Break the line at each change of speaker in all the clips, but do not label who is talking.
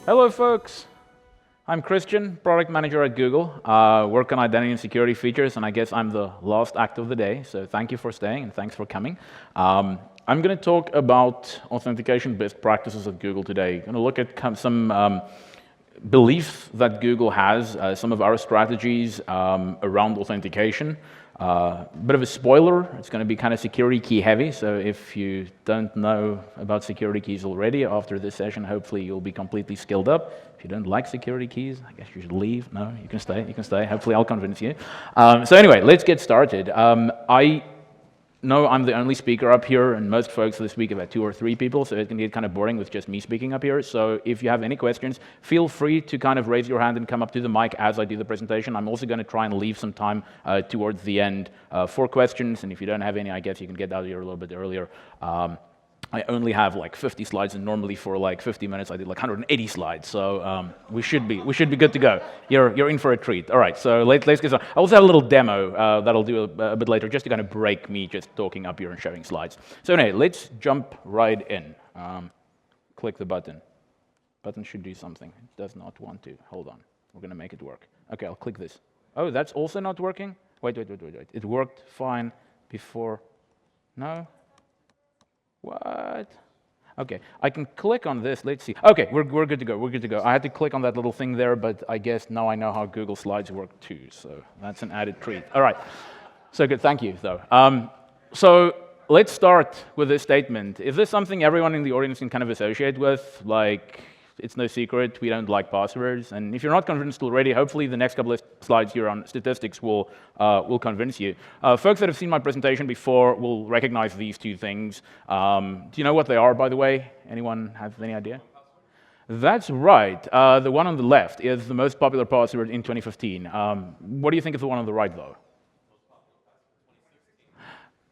Hello, folks. I'm Christian, product manager at Google. Work on identity and security features, and I guess I'm the last act of the day, so thank you for staying and thanks for coming. I'm going to talk about authentication best practices at Google today. I'm going to look at some beliefs that Google has, some of our strategies around authentication. Bit of a spoiler, it's going to be kind of security key heavy, so if you don't know about security keys already after this session, hopefully you'll be completely skilled up. If you don't like security keys, I guess you should leave. No, you can stay. Hopefully I'll convince you. So anyway, let's get started. No, I'm the only speaker up here, and most folks this week have had 2 or 3 people, so it can get kind of boring with just me speaking up here. So if you have any questions, feel free to kind of raise your hand and come up to the mic as I do the presentation. I'm also going to try and leave some time towards the end for questions, and if you don't have any, I guess you can get out of here a little bit earlier. I only have like 50 slides, and normally for like 50 minutes I did like 180 slides, so we should be good to go. You're in for a treat. All right, so let's get started. I also have a little demo that I'll do a bit later, just to kind of break me just talking up here and showing slides. So anyway, let's jump right in. Click the button. Button should do something. It does not want to. Hold on. We're going to make it work. Okay, I'll click this. Oh, that's also not working? Wait. It worked fine before. No? What? Okay, I can click on this. Let's see. Okay, we're good to go. I had to click on that little thing there, but I guess now I know how Google Slides work too, so that's an added treat. All right, so good. Thank you, though. So let's start with this statement. Is this something everyone in the audience can kind of associate with? Like, it's no secret, we don't like passwords. And if you're not convinced already, hopefully the next couple of slides here on statistics will convince you. Folks that have seen my presentation before will recognize these 2 things. Do you know what they are, by the way? Anyone have any idea? That's right. The one on the left is the most popular password in 2015. What do you think of the one on the right, though?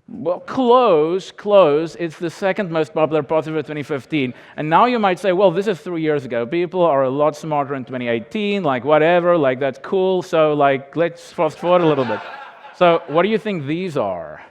Well, close. It's the second most popular password of 2015. And now you might say, well, this is 3 years ago. People are a lot smarter in 2018, like whatever, like that's cool. So like, let's fast forward a little bit. So what do you think these are?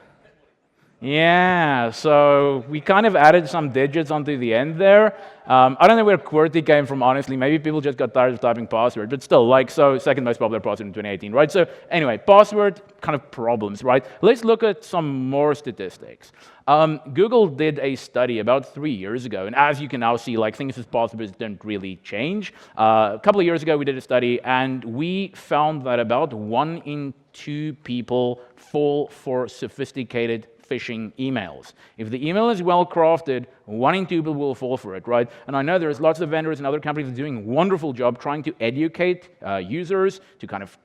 Yeah, so we kind of added some digits onto the end there. I don't know where QWERTY came from, honestly. Maybe people just got tired of typing password, but still, like, so second most popular password in 2018, right? So anyway, password kind of problems, right? Let's look at some more statistics. Google did a study about 3 years ago, and as you can now see, like, things with passwords don't really change. A couple of years ago, we did a study, and we found that about 1 in 2 people fall for sophisticated phishing emails. If the email is well crafted, 1 in 2 people will fall for it, right? And I know there's lots of vendors and other companies that are doing a wonderful job trying to educate users to kind of,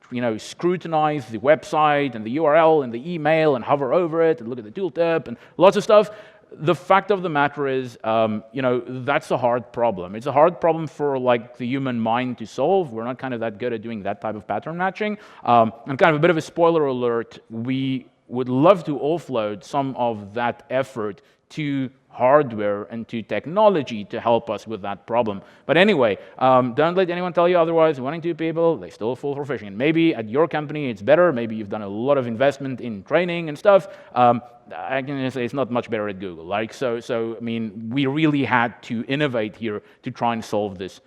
scrutinize the website and the URL and the email and hover over it and look at the tooltip and lots of stuff. The fact of the matter is, that's a hard problem. It's a hard problem for like the human mind to solve. We're not kind of that good at doing that type of pattern matching. And kind of a bit of a spoiler alert, we would love to offload some of that effort to hardware and to technology to help us with that problem. But anyway, don't let anyone tell you otherwise. 1 in 2 people, they still fall for phishing. And maybe at your company it's better. Maybe you've done a lot of investment in training and stuff. I can say it's not much better at Google. Like so I mean, we really had to innovate here to try and solve this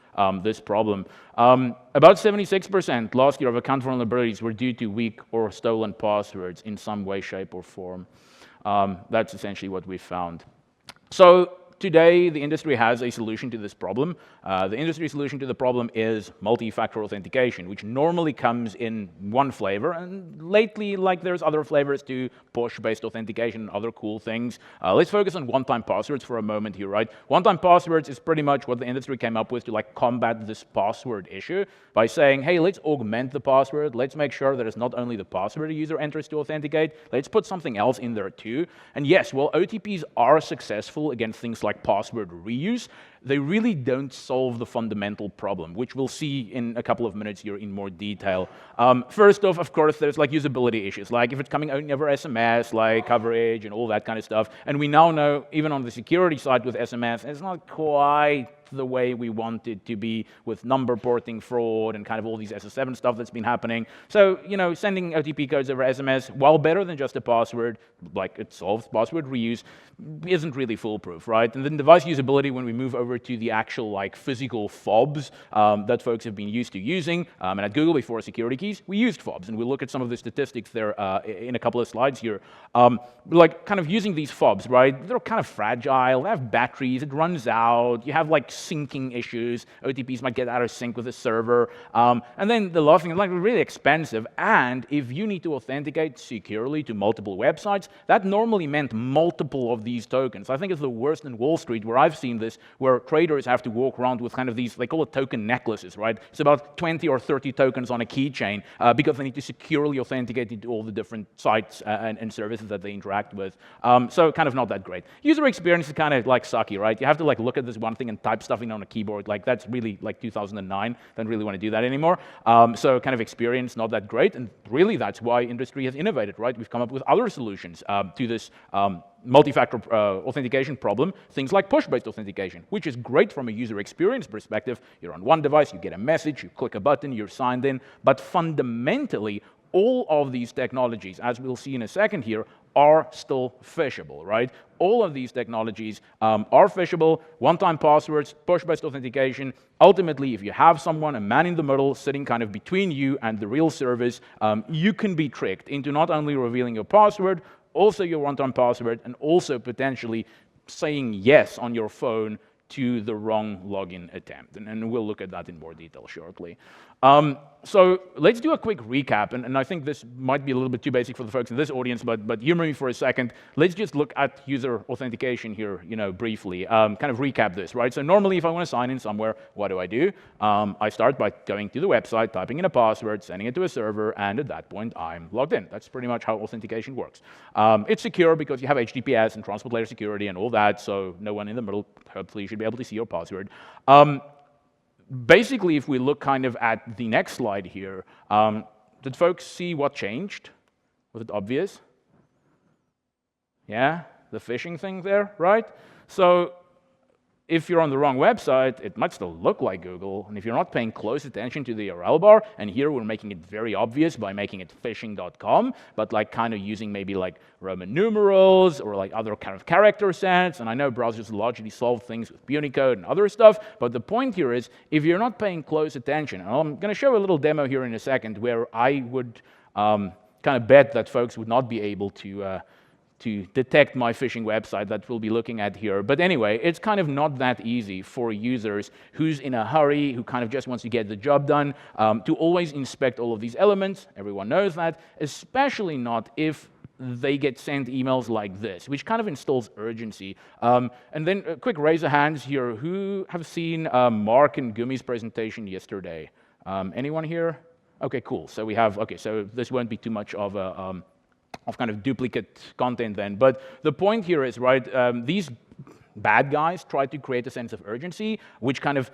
this problem. About 76% last year of account vulnerabilities were due to weak or stolen passwords in some way, shape, or form. That's essentially what we found. So today, the industry has a solution to this problem. The industry solution to the problem is multi-factor authentication, which normally comes in one flavor, and lately, like, there's other flavors to push-based authentication and other cool things. Let's focus on one-time passwords for a moment here, right? One-time passwords is pretty much what the industry came up with to like combat this password issue by saying, hey, let's augment the password. Let's make sure that it's not only the password a user enters to authenticate. Let's put something else in there too. And yes, while OTPs are successful against things like password reuse, they really don't solve the fundamental problem, which we'll see in a couple of minutes here in more detail. First off, of course, there's like usability issues, like if it's coming only over SMS, like coverage and all that kind of stuff. And we now know, even on the security side with SMS, it's not quite the way we want it to be with number porting fraud and kind of all these SS7 stuff that's been happening. So, you know, sending OTP codes over SMS, while better than just a password, like it solves password reuse, isn't really foolproof, right? And then device usability, when we move over to the actual like physical fobs that folks have been used to using, and at Google before security keys, we used fobs, and we'll look at some of the statistics there in a couple of slides here. Like kind of using these fobs, right? They're kind of fragile, they have batteries, it runs out, you have like syncing issues, OTPs might get out of sync with the server, and then the last thing, like really expensive, and if you need to authenticate securely to multiple websites, that normally meant multiple of these tokens. I think it's the worst in Wall Street where I've seen this, where traders have to walk around with kind of these, they call it token necklaces, right? It's about 20 or 30 tokens on a keychain because they need to securely authenticate it to all the different sites and services that they interact with. So kind of not that great. User experience is kind of like sucky, right? You have to like look at this one thing and type stuff in on a keyboard. Like that's really like 2009. Don't really want to do that anymore. So kind of experience not that great, and really that's why industry has innovated, right? We've come up with other solutions to this multi-factor authentication problem, things like push-based authentication, which is great from a user experience perspective. You're on one device, you get a message, you click a button, you're signed in, but fundamentally, all of these technologies, as we'll see in a second here, are still phishable, right? All of these technologies are phishable, one-time passwords, push-based authentication. Ultimately, if you have someone, a man in the middle, sitting kind of between you and the real service, you can be tricked into not only revealing your password, also your one-time password, and also potentially saying yes on your phone to the wrong login attempt. And we'll look at that in more detail shortly. So let's do a quick recap, and I think this might be a little bit too basic for the folks in this audience, but humor me for a second. Let's just look at user authentication here, you know, briefly, kind of recap this, right? So normally if I want to sign in somewhere, what do? I start by going to the website, typing in a password, sending it to a server, and at that point I'm logged in. That's pretty much how authentication works. It's secure because you have HTTPS and transport layer security and all that, so no one in the middle hopefully should be able to see your password. Basically, if we look kind of at the next slide here, did folks see what changed? Was it obvious? Yeah, the phishing thing there, right? So if you're on the wrong website, it might still look like Google, and if you're not paying close attention to the URL bar, and here we're making it very obvious by making it phishing.com, but like kind of using maybe like Roman numerals or like other kind of character sets, and I know browsers largely solve things with Unicode and other stuff, but the point here is, if you're not paying close attention, and I'm going to show a little demo here in a second where I would kind of bet that folks would not be able to detect my phishing website that we'll be looking at here. But anyway, it's kind of not that easy for users who's in a hurry, who kind of just wants to get the job done, to always inspect all of these elements. Everyone knows that, especially not if they get sent emails like this, which kind of installs urgency. And then a quick raise of hands here. Who have seen Mark and Gumi's presentation yesterday? Anyone here? Okay, cool. So we have, okay, so this won't be too much of a kind of duplicate content then. But the point here is, right, these bad guys try to create a sense of urgency, which kind of,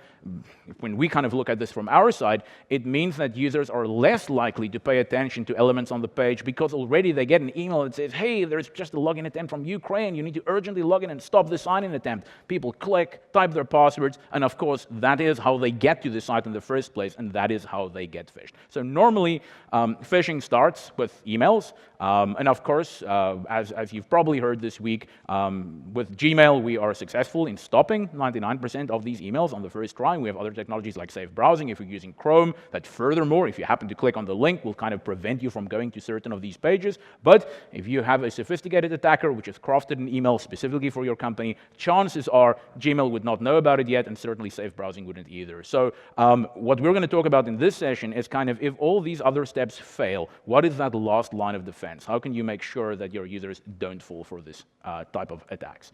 when we kind of look at this from our side, it means that users are less likely to pay attention to elements on the page because already they get an email that says, hey, there's just a login attempt from Ukraine, you need to urgently log in and stop the sign-in attempt. People click, type their passwords, and of course, that is how they get to the site in the first place, and that is how they get phished. So normally, phishing starts with emails, and of course, as you've probably heard this week, with Gmail, we are successful in stopping 99% of these emails on the first try. We have other technologies like safe browsing if you're using Chrome, that furthermore, if you happen to click on the link, will kind of prevent you from going to certain of these pages. But if you have a sophisticated attacker which has crafted an email specifically for your company, chances are Gmail would not know about it yet, and certainly safe browsing wouldn't either. So what we're going to talk about in this session is kind of, if all these other steps fail, what is that last line of defense? How can you make sure that your users don't fall for this type of attacks?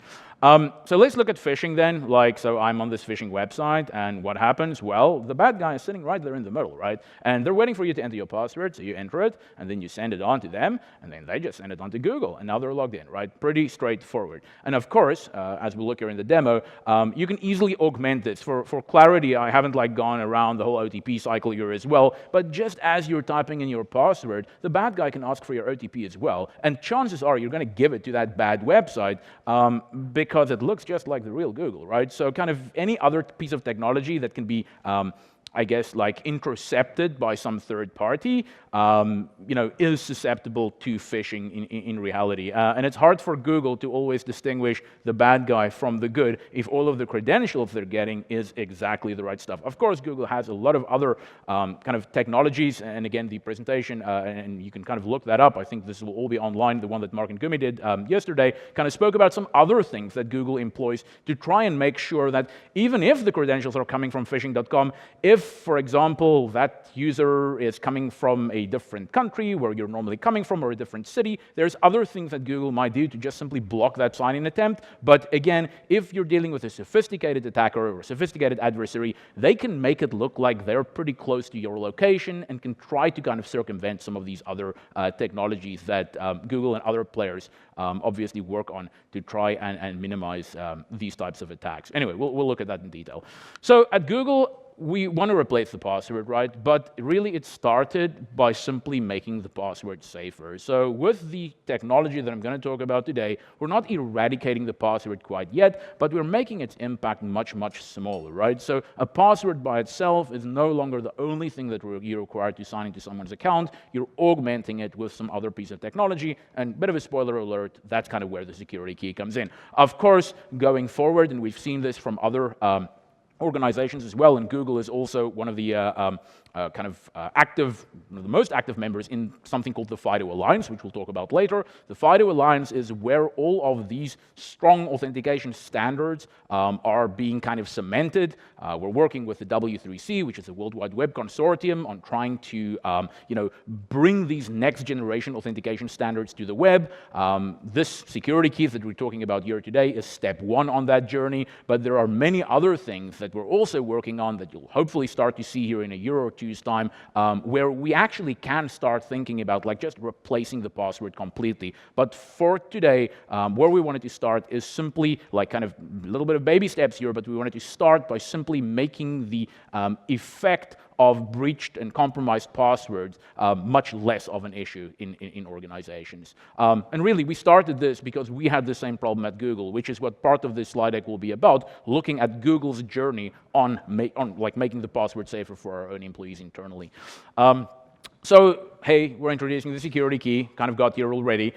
So let's look at phishing then. Like, so I'm on this phishing website, and what happens? Well, the bad guy is sitting right there in the middle, right? And they're waiting for you to enter your password, so you enter it, and then you send it on to them, and then they just send it on to Google, and now they're logged in, right? Pretty straightforward. And of course, as we look here in the demo, you can easily augment this. For clarity, I haven't like gone around the whole OTP cycle here as well, but just as you're typing in your password, the bad guy can ask for your OTP as well, and chances are you're going to give it to that bad website because it looks looks just like the real Google, right? So kind of any other piece of technology that can be I guess, like intercepted by some third party, is susceptible to phishing in reality. And it's hard for Google to always distinguish the bad guy from the good if all of the credentials they're getting is exactly the right stuff. Of course, Google has a lot of other kind of technologies, and again, the presentation, and you can kind of look that up. I think this will all be online. The one that Mark and Gumi did yesterday kind of spoke about some other things that Google employs to try and make sure that even if the credentials are coming from phishing.com, if, for example, that user is coming from a different country where you're normally coming from, or a different city, there's other things that Google might do to just simply block that sign-in attempt. But again, if you're dealing with a sophisticated attacker or a sophisticated adversary, they can make it look like they're pretty close to your location and can try to kind of circumvent some of these other technologies that Google and other players obviously work on to try and minimize these types of attacks. Anyway, we'll look at that in detail. So at Google, we want to replace the password, right? But really it started by simply making the password safer. So with the technology that I'm going to talk about today, we're not eradicating the password quite yet, but we're making its impact much, much smaller, right? So a password by itself is no longer the only thing that you're required to sign into someone's account. You're augmenting it with some other piece of technology, and bit of a spoiler alert, that's kind of where the security key comes in. Of course, going forward, and we've seen this from other organizations as well, and Google is also one of the the most active members in something called the FIDO Alliance, which we'll talk about later. The FIDO Alliance is where all of these strong authentication standards are being kind of cemented. We're working with the W3C, which is a World Wide Web consortium, on trying to bring these next generation authentication standards to the web. This security key that we're talking about here today is step one on that journey, but there are many other things that we're also working on that you'll hopefully start to see here in a year or two's time, where we actually can start thinking about like just replacing the password completely. But for today, where we wanted to start is simply like kind of a little bit of baby steps here, but we wanted to start by simply making the effect of breached and compromised passwords much less of an issue in organizations. And really, we started this because we had the same problem at Google, which is what part of this slide deck will be about, looking at Google's journey on making the password safer for our own employees internally. So, hey, we're introducing the security key, kind of got here already.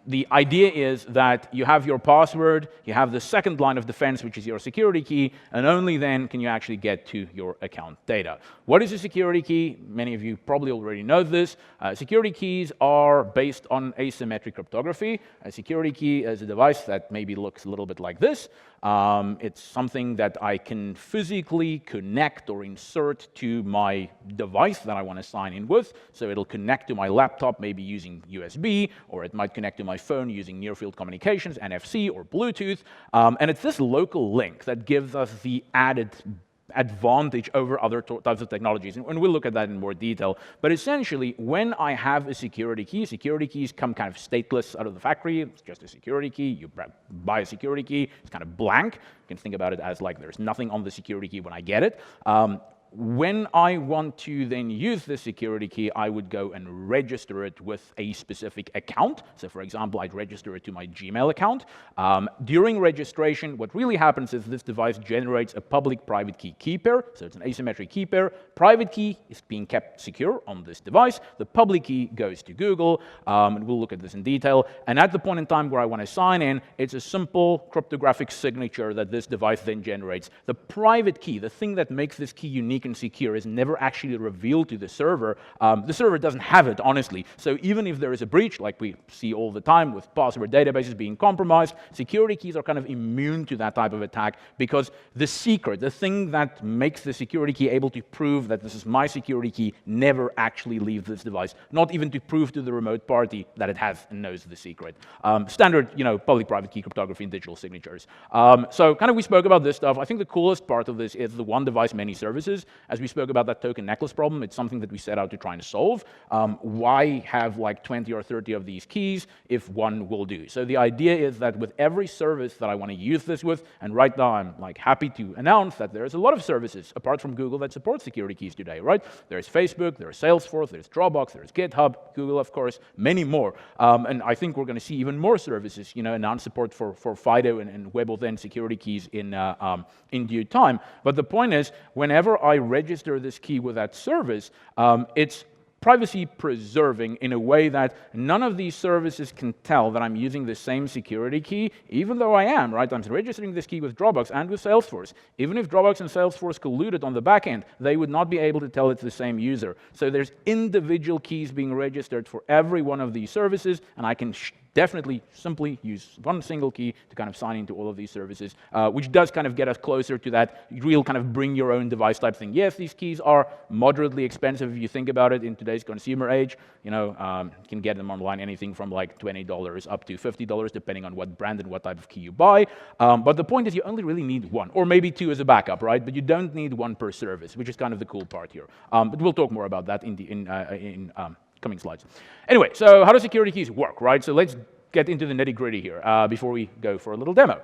The idea is that you have your password, you have the second line of defense, which is your security key, and only then can you actually get to your account data. What is a security key? Many of you probably already know this. Security keys are based on asymmetric cryptography. A security key is a device that maybe looks a little bit like this. It's something that I can physically connect or insert to my device that I want to sign in with. So it'll connect to my laptop, maybe using USB, or it might connect to my phone using near-field communications, NFC or Bluetooth. And it's this local link that gives us the added advantage over other types of technologies, and we'll look at that in more detail. But essentially, when I have a security keys come kind of stateless out of the factory. It's just a security key. You buy a security key, it's kind of blank. You can think about it as like there's nothing on the security key when I get it. When I want to then use the security key, I would go and register it with a specific account. So for example, I'd register it to my Gmail account. During registration, what really happens is this device generates a public-private key pair. So it's an asymmetric key pair. Private key is being kept secure on this device. The public key goes to Google, and we'll look at this in detail. And at the point in time where I want to sign in, it's a simple cryptographic signature that this device then generates. The private key, the thing that makes this key unique and secure, is never actually revealed to the server. The server doesn't have it, honestly. So even if there is a breach, like we see all the time with password databases being compromised, security keys are kind of immune to that type of attack, because the secret, the thing that makes the security key able to prove that this is my security key, never actually leaves this device, not even to prove to the remote party that it has and knows the secret. Standard, public-private key cryptography and digital signatures. So kind of we spoke about this stuff. I think the coolest part of this is the one device, many services. as we spoke about that token necklace problem, it's something that we set out to try and solve. Why have like 20 or 30 of these keys if one will do? So the idea is that with every service that I want to use this with, and right now I'm like happy to announce that there's a lot of services apart from Google that support security keys today, right? There's Facebook, there's Salesforce, there's Dropbox, there's GitHub, Google, of course, many more. And I think we're going to see even more services, announce support for FIDO and WebAuthn security keys in due time. But the point is, whenever I register this key with that service, it's privacy preserving in a way that none of these services can tell that I'm using the same security key, even though I am, right? I'm registering this key with Dropbox and with Salesforce. Even if Dropbox and Salesforce colluded on the back end, they would not be able to tell it's the same user. So there's individual keys being registered for every one of these services, and I can definitely simply use one single key to kind of sign into all of these services, which does kind of get us closer to that real kind of bring your own device type thing. Yes, these keys are moderately expensive if you think about it in today's consumer age. You can get them online anything from like $20 up to $50, depending on what brand and what type of key you buy. But the point is you only really need one, or maybe two as a backup, right? But you don't need one per service, which is kind of the cool part here. But we'll talk more about that in coming slides. Anyway, so how do security keys work, right? So let's get into the nitty-gritty here before we go for a little demo.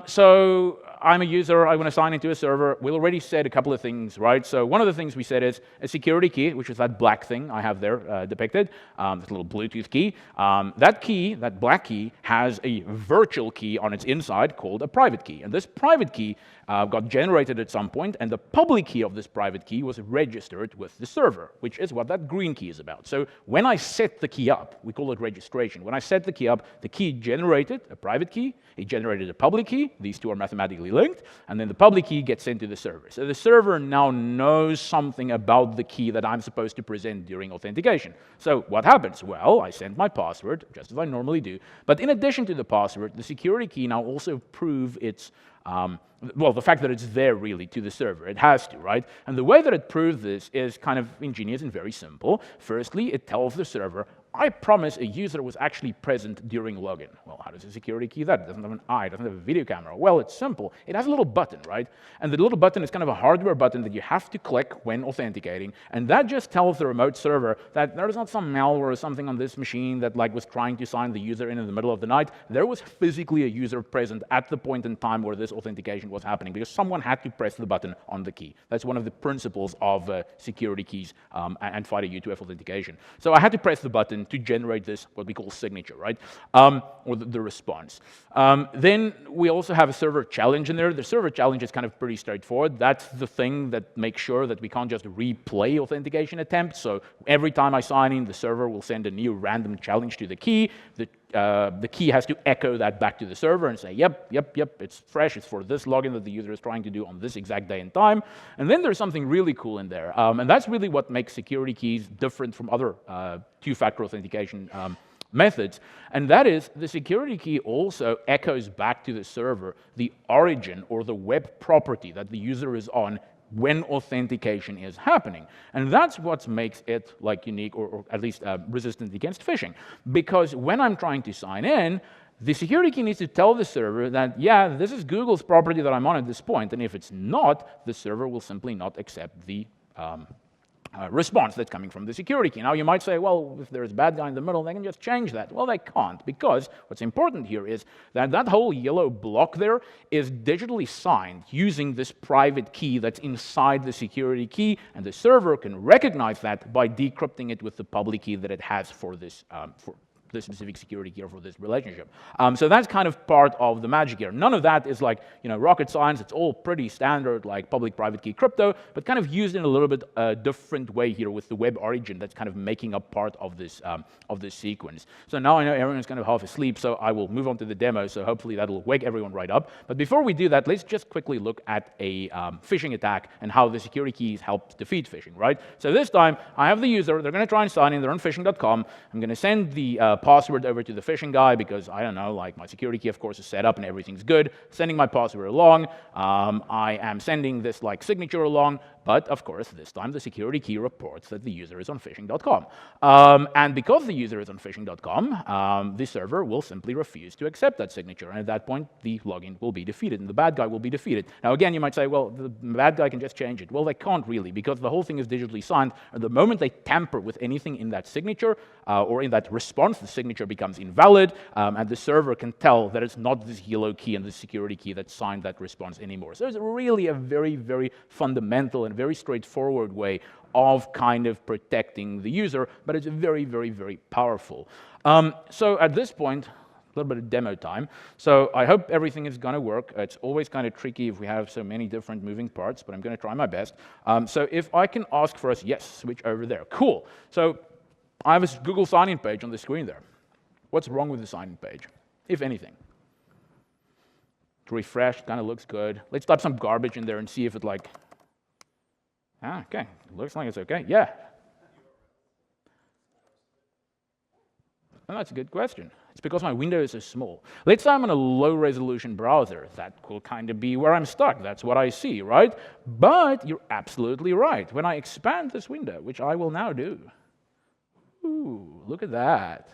So I'm a user, I want to sign into a server. We already said a couple of things, right? So one of the things we said is a security key, which is that black thing I have there depicted, this little Bluetooth key. That key, that black key, has a virtual key on its inside called a private key. And this private key got generated at some point, and the public key of this private key was registered with the server, which is what that green key is about. So when I set the key up, we call it registration. When I set the key up, the key generated a private key, it generated a public key, these two are mathematically linked, and then the public key gets sent to the server. So the server now knows something about the key that I'm supposed to present during authentication. So what happens? Well, I send my password, just as I normally do, but in addition to the password, the security key now also proves its the fact that it's there really to the server. It has to, right? And the way that it proves this is kind of ingenious and very simple. Firstly, it tells the server, I promise a user was actually present during login. Well, how does a security key that? It doesn't have an eye, it doesn't have a video camera. Well, it's simple. It has a little button, right? And the little button is kind of a hardware button that you have to click when authenticating. And that just tells the remote server that there is not some malware or something on this machine that was trying to sign the user in the middle of the night. There was physically a user present at the point in time where this authentication was happening because someone had to press the button on the key. That's one of the principles of security keys and FIDO U2F authentication. So I had to press the button to generate this, what we call signature, right? Or the response. Then we also have a server challenge in there. The server challenge is kind of pretty straightforward. That's the thing that makes sure that we can't just replay authentication attempts. So every time I sign in, the server will send a new random challenge to the key. The key has to echo that back to the server and say, yep, it's fresh, it's for this login that the user is trying to do on this exact day and time. And then there's something really cool in there. And that's really what makes security keys different from other two-factor authentication methods. And that is, the security key also echoes back to the server the origin or the web property that the user is on when authentication is happening. And that's what makes it unique or at least resistant against phishing. Because when I'm trying to sign in, the security key needs to tell the server that, yeah, this is Google's property that I'm on at this point, and if it's not, the server will simply not accept the response that's coming from the security key. Now, you might say, well, if there's a bad guy in the middle, they can just change that. Well, they can't, because what's important here is that that whole yellow block there is digitally signed using this private key that's inside the security key, and the server can recognize that by decrypting it with the public key that it has for this the specific security key for this relationship. So that's kind of part of the magic here. None of that is rocket science. It's all pretty standard, like public-private key crypto, but kind of used in a little bit different way here with the web origin that's kind of making up part of this sequence. So now I know everyone's kind of half asleep, so I will move on to the demo, so hopefully that'll wake everyone right up. But before we do that, let's just quickly look at a phishing attack and how the security keys help defeat phishing, right? So this time, I have the user, they're going to try and sign in, they're on phishing.com, I'm going to send the password over to the phishing guy because, I don't know, like my security key, of course, is set up and everything's good. Sending my password along. I am sending this like signature along, but of course, this time the security key reports that the user is on phishing.com. And because the user is on phishing.com, the server will simply refuse to accept that signature. And at that point, the login will be defeated and the bad guy will be defeated. Now, again, you might say, well, the bad guy can just change it. Well, they can't really, because the whole thing is digitally signed. And the moment they tamper with anything in that signature or in that response, the signature becomes invalid, and the server can tell that it's not this yellow key and the security key that signed that response anymore. So it's really a very, very fundamental and very straightforward way of kind of protecting the user, but it's very, very, very powerful. So at this point, a little bit of demo time. So I hope everything is going to work. It's always kind of tricky if we have so many different moving parts, but I'm going to try my best. So if I can ask for us, yes, switch over there. Cool. So I have a Google sign-in page on the screen there. What's wrong with the sign-in page, if anything? It's refreshed, kind of looks good. Let's type some garbage in there and see if it like, okay, looks like it's okay. Yeah. Well, that's a good question. It's because my window is so small. Let's say I'm on a low-resolution browser. That will kind of be where I'm stuck. That's what I see, right? But you're absolutely right. When I expand this window, which I will now do, ooh, look at that.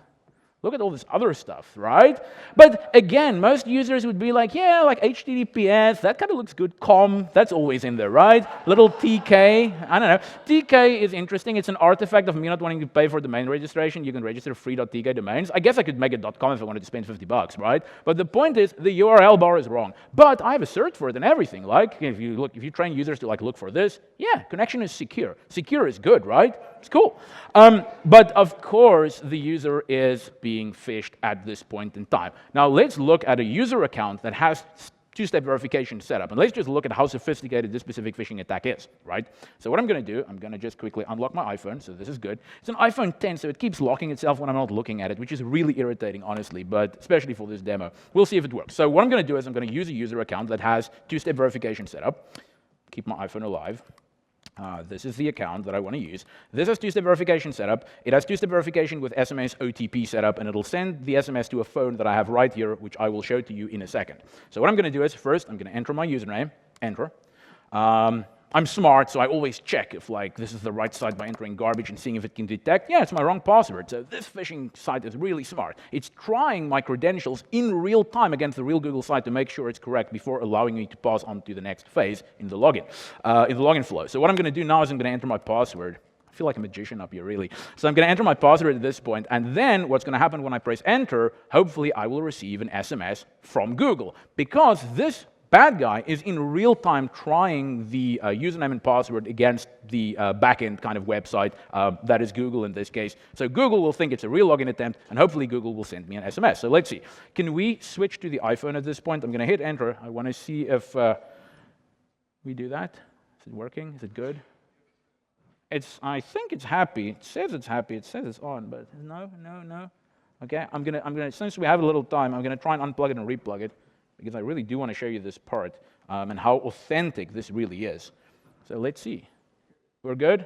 Look at all this other stuff, right? But again, most users would be like, yeah, like HTTPS, that kind of looks good. COM, that's always in there, right? Little TK, I don't know. TK is interesting. It's an artifact of me not wanting to pay for domain registration. You can register free.tk domains. I guess I could make it .com if I wanted to spend $50, right? But the point is, the URL bar is wrong. But I have a search for it and everything. Like, if you train users to like look for this, yeah, connection is secure. Secure is good, right? It's cool. But of course, the user is being phished at this point in time. Now, let's look at a user account that has two-step verification set up. And let's just look at how sophisticated this specific phishing attack is, right? So what I'm going to do, I'm going to just quickly unlock my iPhone. So this is good. It's an iPhone 10, so it keeps locking itself when I'm not looking at it, which is really irritating, honestly, but especially for this demo. We'll see if it works. So what I'm going to do is I'm going to use a user account that has two-step verification set up. Keep my iPhone alive. This is the account that I want to use. This has two-step verification set up. It has two-step verification with SMS OTP set up, and it'll send the SMS to a phone that I have right here, which I will show to you in a second. So what I'm going to do is, first, I'm going to enter my username, enter. I'm smart, so I always check if like this is the right site by entering garbage and seeing if it can detect, yeah, it's my wrong password. So this phishing site is really smart. It's trying my credentials in real time against the real Google site to make sure it's correct before allowing me to pass on to the next phase in the login flow. So what I'm going to do now is I'm going to enter my password. I feel like a magician up here, really. So I'm going to enter my password at this point, and then what's going to happen when I press enter, hopefully I will receive an SMS from Google, because this bad guy is in real time trying the username and password against the backend kind of website that is Google in this case. So Google will think it's a real login attempt, and hopefully Google will send me an SMS. So let's see. Can we switch to the iPhone at this point? I'm going to hit enter. I want to see if we do that. Is it working? Is it good? I think it's happy. It says it's happy. It says it's on, but no. Okay, I'm gonna. Since we have a little time, I'm going to try and unplug it and replug it, because I really do want to show you this part and how authentic this really is. So let's see. We're good?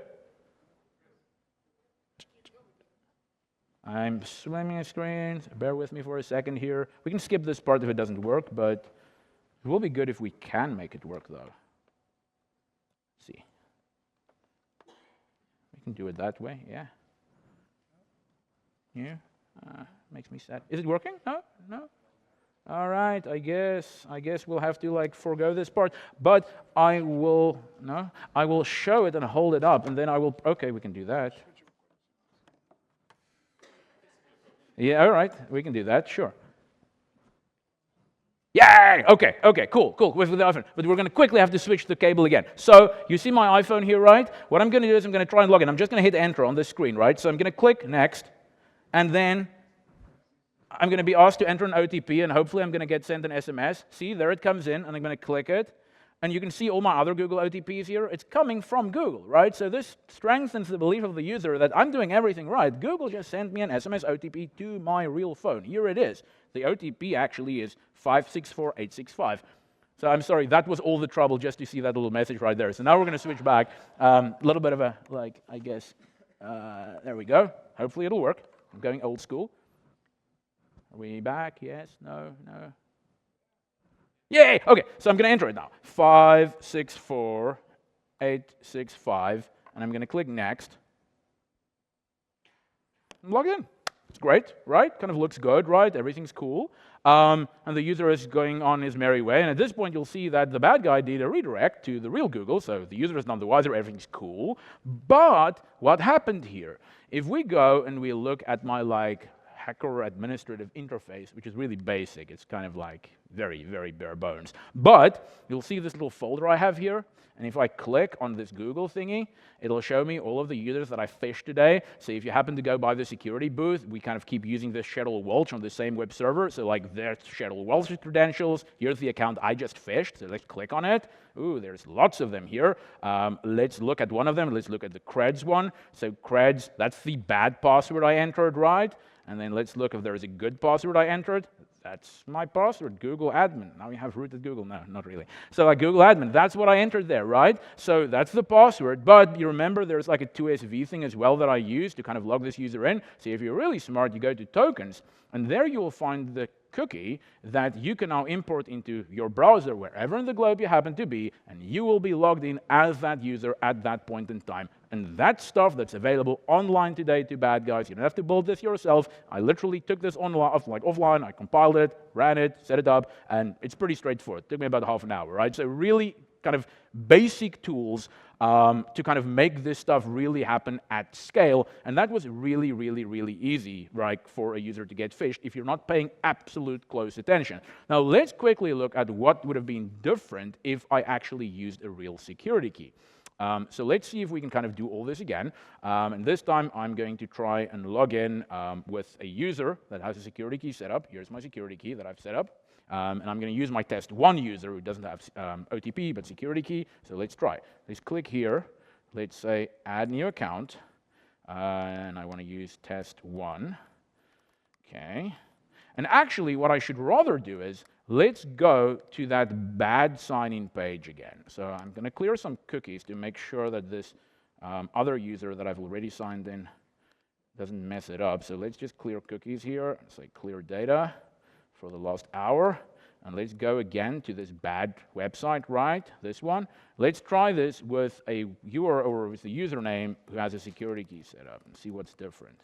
I'm swimming a screen. Bear with me for a second here. We can skip this part if it doesn't work, but it will be good if we can make it work, though. Let's see. We can do it that way, yeah. Yeah, makes me sad. Is it working? No? All right, I guess we'll have to like forego this part, but I will show it and hold it up, and then I will, okay, we can do that. Yeah, all right, we can do that, sure. Yay! Okay, cool, with the iPhone. But we're going to quickly have to switch the cable again. So you see my iPhone here, right? What I'm going to do is I'm going to try and log in. I'm just going to hit enter on this screen, right? So I'm going to click next, and then I'm going to be asked to enter an OTP, and hopefully I'm going to get sent an SMS. See, there it comes in, and I'm going to click it. And you can see all my other Google OTPs here. It's coming from Google, right? So this strengthens the belief of the user that I'm doing everything right. Google just sent me an SMS OTP to my real phone. Here it is. The OTP actually is 564865. So I'm sorry, that was all the trouble just to see that little message right there. So now we're going to switch back. A little bit of a, like, I guess, there we go. Hopefully it'll work. I'm going old school. Are we back? Yes? No? No? Yay! Okay, so I'm going to enter it now. 564865, and I'm going to click next. And log in. It's great, right? Kind of looks good, right? Everything's cool. And the user is going on his merry way. And at this point, you'll see that the bad guy did a redirect to the real Google. So the user is none the wiser. Everything's cool. But what happened here? If we go and we look at my hacker administrative interface, which is really basic, it's kind of very, very bare bones. But you'll see this little folder I have here. And if I click on this Google thingy, it'll show me all of the users that I phished today. So if you happen to go by the security booth, we kind of keep using this Cheryl Welch on the same web server. So there's Cheryl Welch's credentials. Here's the account I just phished. So let's click on it. Ooh, there's lots of them here. Let's look at one of them. Let's look at the creds one. So creds, that's the bad password I entered, right? And then let's look if there is a good password I entered. That's my password, Google admin. Now you have root at Google. No, not really. So Google admin, that's what I entered there, right? So that's the password. But you remember there's a 2SV thing as well that I use to kind of log this user in. So if you're really smart, you go to tokens, and there you will find the cookie that you can now import into your browser wherever in the globe you happen to be, and you will be logged in as that user at that point in time. And that stuff that's available online today to bad guys, you don't have to build this yourself. I literally took this offline, I compiled it, ran it, set it up, and it's pretty straightforward. It took me about half an hour, right? So really kind of basic tools to kind of make this stuff really happen at scale. And that was really, really, really easy, right, for a user to get phished if you're not paying absolute close attention. Now, let's quickly look at what would have been different if I actually used a real security key. So let's see if we can kind of do all this again. And this time, I'm going to try and log in with a user that has a security key set up. Here's my security key that I've set up. And I'm going to use my test one user who doesn't have OTP, but security key. So let's try. Let's click here. Let's say add new account. And I want to use test one. OK. And actually, what I should rather do is let's go to that bad sign-in page again. So I'm going to clear some cookies to make sure that this other user that I've already signed in doesn't mess it up. So let's just clear cookies here. Say clear data for the last hour. And let's go again to this bad website, right? This one. Let's try this with a URL or with a username who has a security key set up and see what's different.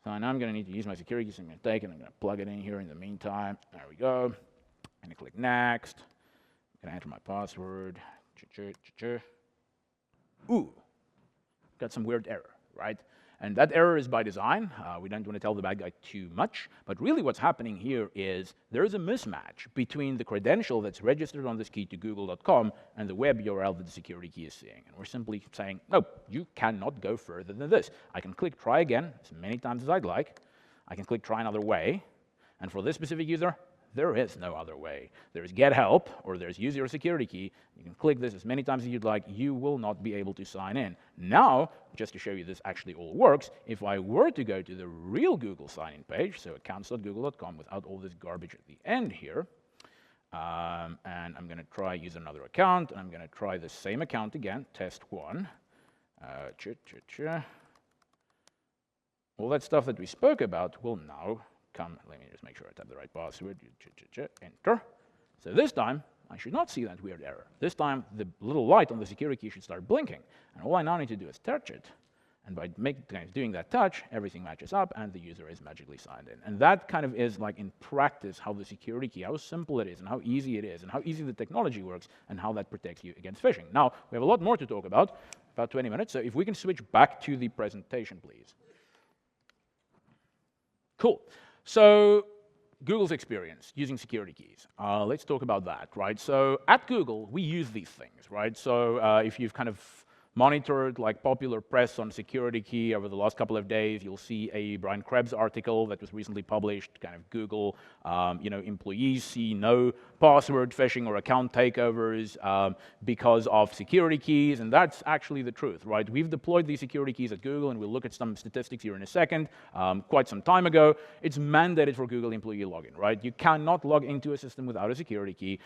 So now I'm going to need to use my security key, so I'm going to take it. I'm going to plug it in here in the meantime. There we go. I'm going to click next. I'm going to enter my password. Ooh, got some weird error, right? And that error is by design. We don't want to tell the bad guy too much. But really what's happening here is there is a mismatch between the credential that's registered on this key to google.com and the web URL that the security key is seeing. And we're simply saying, no, you cannot go further than this. I can click try again as many times as I'd like. I can click try another way. And for this specific user, there is no other way. There's get help, or there's use your security key. You can click this as many times as you'd like. You will not be able to sign in. Now, just to show you this actually all works, if I were to go to the real Google sign-in page, so accounts.google.com without all this garbage at the end here, and I'm going to try use another account, and I'm going to try the same account again, test one. All that stuff that we spoke about will now come. Let me just make sure I type the right password. Enter. So this time, I should not see that weird error. This time, the little light on the security key should start blinking. And all I now need to do is touch it. And by doing that touch, everything matches up, and the user is magically signed in. And that kind of is like in practice how the security key, how simple it is, and how easy it is, and how easy the technology works, and how that protects you against phishing. Now, we have a lot more to talk about 20 minutes. So if we can switch back to the presentation, please. Cool. So Google's experience using security keys. Let's talk about that, right? So at Google, we use these things, right? So if you've kind of monitored like popular press on security key over the last couple of days, you'll see a Brian Krebs article that was recently published, kind of Google, employees see no password phishing or account takeovers because of security keys, and that's actually the truth, right? We've deployed these security keys at Google, and we'll look at some statistics here in a second. Quite some time ago, it's mandated for Google employee login, right? You cannot log into a system without a security key.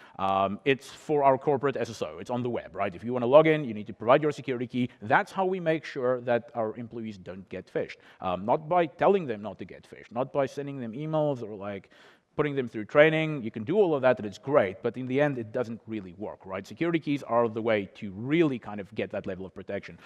It's for our corporate SSO. It's on the web, right? If you want to log in, you need to provide your security security key. That's how we make sure that our employees don't get phished. Not by telling them not to get phished, not by sending them emails or like putting them through training. You can do all of that, and it's great, but in the end, it doesn't really work, right? Security keys are the way to really kind of get that level of protection.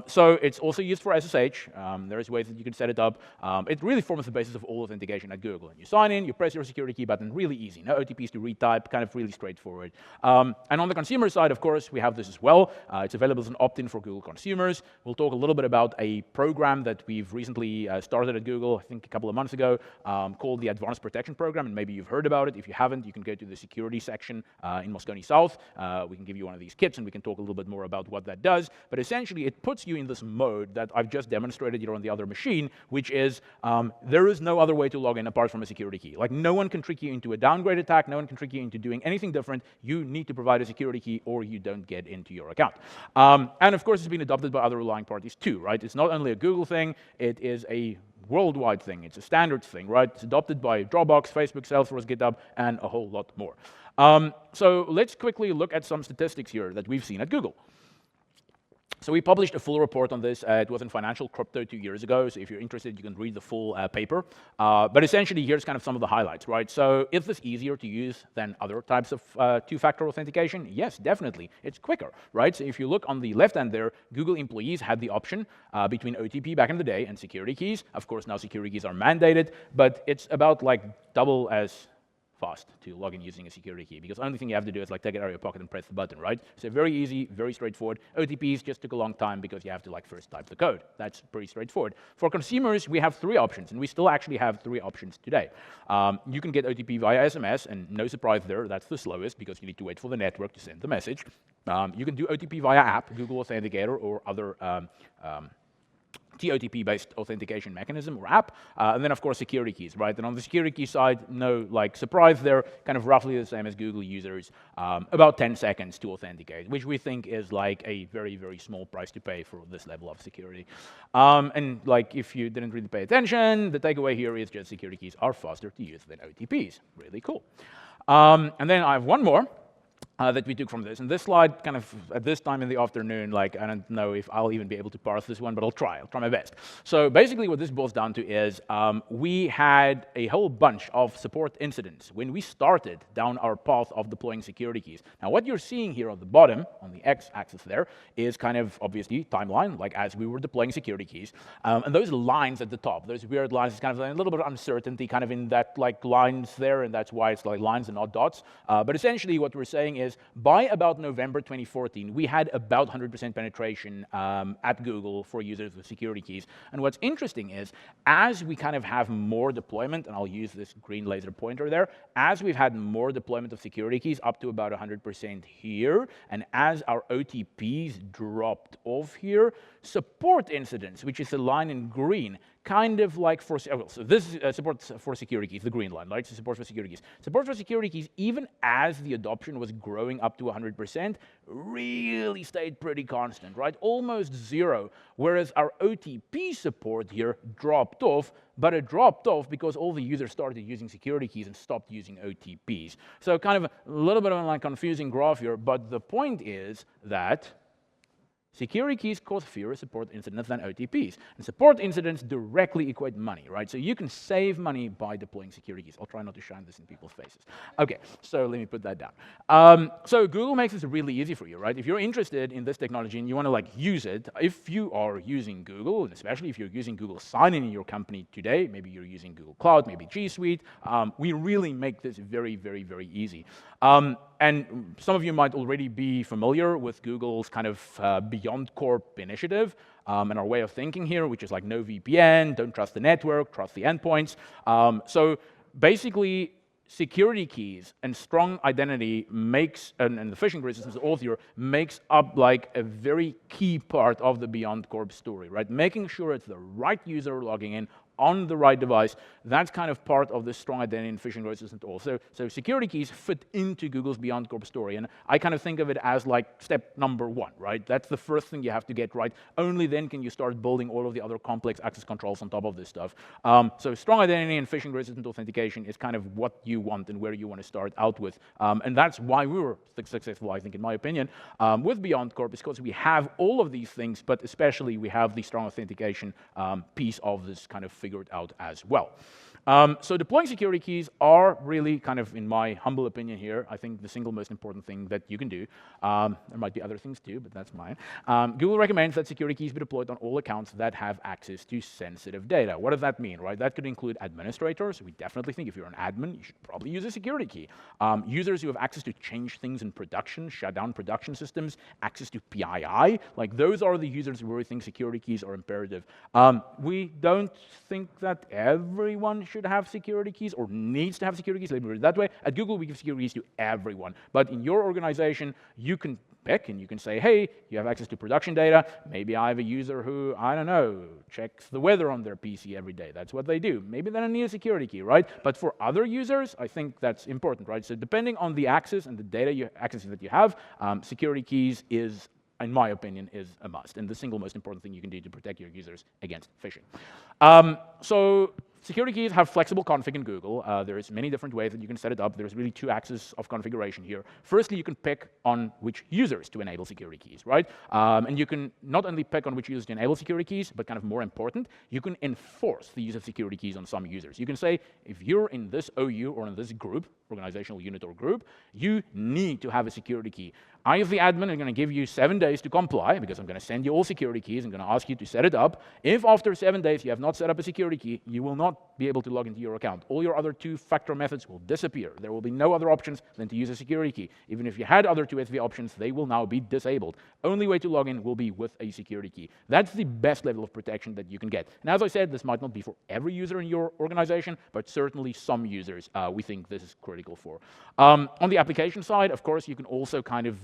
So it's also used for SSH. There's ways that you can set it up. It really forms the basis of all authentication at Google. And you sign in, you press your security key button, really easy. No OTPs to retype, kind of really straightforward. And on the consumer side, of course, we have this as well. It's available as an opt-in for Google consumers. We'll talk a little bit about a program that we've recently started at Google, I think a couple of months ago, called the Advanced Protection Program, and maybe you've heard about it. If you haven't, you can go to the security section in Moscone South. We can give you one of these kits, and we can talk a little bit more about what that does. But essentially, it puts you in this mode that I've just demonstrated here on the other machine, which is there is no other way to log in apart from a security key. Like, no one can trick you into a downgrade attack. No one can trick you into doing anything different. You need to provide a security key, or you don't get into your account. And of course, it's been adopted by other relying parties too, right? It's not only a Google thing. It is a worldwide thing. It's a standard thing, right? It's adopted by Dropbox, Facebook, Salesforce, GitHub, and a whole lot more. So let's quickly look at some statistics here that we've seen at Google. So we published a full report on this. It was in Financial Crypto 2 years ago, so if you're interested, you can read the full paper. But essentially, here's kind of some of the highlights, right? So is this easier to use than other types of two-factor authentication? Yes, definitely. It's quicker, right? So if you look on the left hand there, Google employees had the option between OTP back in the day and security keys. Of course, now security keys are mandated, but it's about like double as fast to log in using a security key, because the only thing you have to do is like take it out of your pocket and press the button, right? So very easy, very straightforward. OTPs just took a long time because you have to like first type the code. That's pretty straightforward. For consumers, we have 3 options, and we still actually have 3 options today. You can get OTP via SMS, and no surprise there, that's the slowest because you need to wait for the network to send the message. You can do OTP via app, Google Authenticator, or other TOTP-based authentication mechanism or app, and then of course security keys, right? And on the security key side, no like surprise there, kind of roughly the same as Google users, about 10 seconds to authenticate, which we think is like a very, very small price to pay for this level of security. And like if you didn't really pay attention, the takeaway here is just security keys are faster to use than OTPs. Really cool. And then I have one more. That we took from this. And this slide, kind of at this time in the afternoon, like I don't know if I'll even be able to parse this one, but I'll try my best. So basically what this boils down to is we had a whole bunch of support incidents when we started down our path of deploying security keys. Now what you're seeing here on the bottom, on the x-axis there, is kind of obviously timeline, like as we were deploying security keys. And those lines at the top, those weird lines, is kind of a little bit of uncertainty kind of in that like lines there, and that's why it's like lines and not dots. But essentially what we're saying is by about November 2014, we had about 100% penetration at Google for users with security keys. And what's interesting is, as we kind of have more deployment, and I'll use this green laser pointer there, as we've had more deployment of security keys, up to about 100% here, and as our OTPs dropped off here, support incidents, which is the line in green, kind of like for, so this is support for security keys, the green line, right? So support for security keys. Support for security keys, even as the adoption was growing up to 100%, really stayed pretty constant, right? Almost zero, whereas our OTP support here dropped off, but it dropped off because all the users started using security keys and stopped using OTPs. So kind of a little bit of a like confusing graph here, but the point is that security keys cause fewer support incidents than OTPs. And support incidents directly equate money, right? So you can save money by deploying security keys. I'll try not to shine this in people's faces. Okay, so let me put that down. So Google makes this really easy for you, right? If you're interested in this technology and you want to like use it, if you are using Google, and especially if you're using Google Sign-In in your company today, maybe you're using Google Cloud, maybe G Suite, we really make this very, very, very easy. And some of you might already be familiar with Google's kind of BeyondCorp initiative and our way of thinking here, which is like no VPN, don't trust the network, trust the endpoints. So basically, security keys and strong identity makes, and the phishing resistance author makes up like a very key part of the BeyondCorp story, right? Making sure it's the right user logging in on the right device. That's kind of part of the strong identity and phishing resistant also. So security keys fit into Google's BeyondCorp story, and I kind of think of it as like step number one, right? That's the first thing you have to get right. Only then can you start building all of the other complex access controls on top of this stuff. So strong identity and phishing resistant authentication is kind of what you want and where you want to start out with. And that's why we were successful, I think, in my opinion, with BeyondCorp, is because we have all of these things, but especially we have the strong authentication piece of this kind of figured out as well. So deploying security keys are really kind of, in my humble opinion here, I think the single most important thing that you can do. There might be other things too, but that's mine. Google recommends that security keys be deployed on all accounts that have access to sensitive data. What does that mean, right? That could include administrators. We definitely think if you're an admin, you should probably use a security key. Users who have access to change things in production, shut down production systems, access to PII, like those are the users where we think security keys are imperative. We don't think that everyone should have security keys or needs to have security keys. Let me put it that way. At Google, we give security keys to everyone. But in your organization, you can pick and you can say, hey, you have access to production data. Maybe I have a user who, I don't know, checks the weather on their PC every day. That's what they do. Maybe they don't need a security key, right? But for other users, I think that's important, right? So depending on the access and the data access that you have, security keys is, in my opinion, is a must, and the single most important thing you can do to protect your users against phishing. So security keys have flexible config in Google. There's many different ways that you can set it up. There's really two axes of configuration here. Firstly, you can pick on which users to enable security keys, right? And you can not only pick on which users to enable security keys, but kind of more important, you can enforce the use of security keys on some users. You can say, if you're in this OU or in this group, organizational unit or group, you need to have a security key. I, as the admin, am going to give you 7 days to comply, because I'm going to send you all security keys. I'm going to ask you to set it up. If after 7 days you have not set up a security key, you will not be able to log into your account. All your other two-factor methods will disappear. There will be no other options than to use a security key. Even if you had other 2FA options, they will now be disabled. Only way to log in will be with a security key. That's the best level of protection that you can get. And as I said, this might not be for every user in your organization, but certainly some users we think this is critical for. On the application side, of course, you can also kind of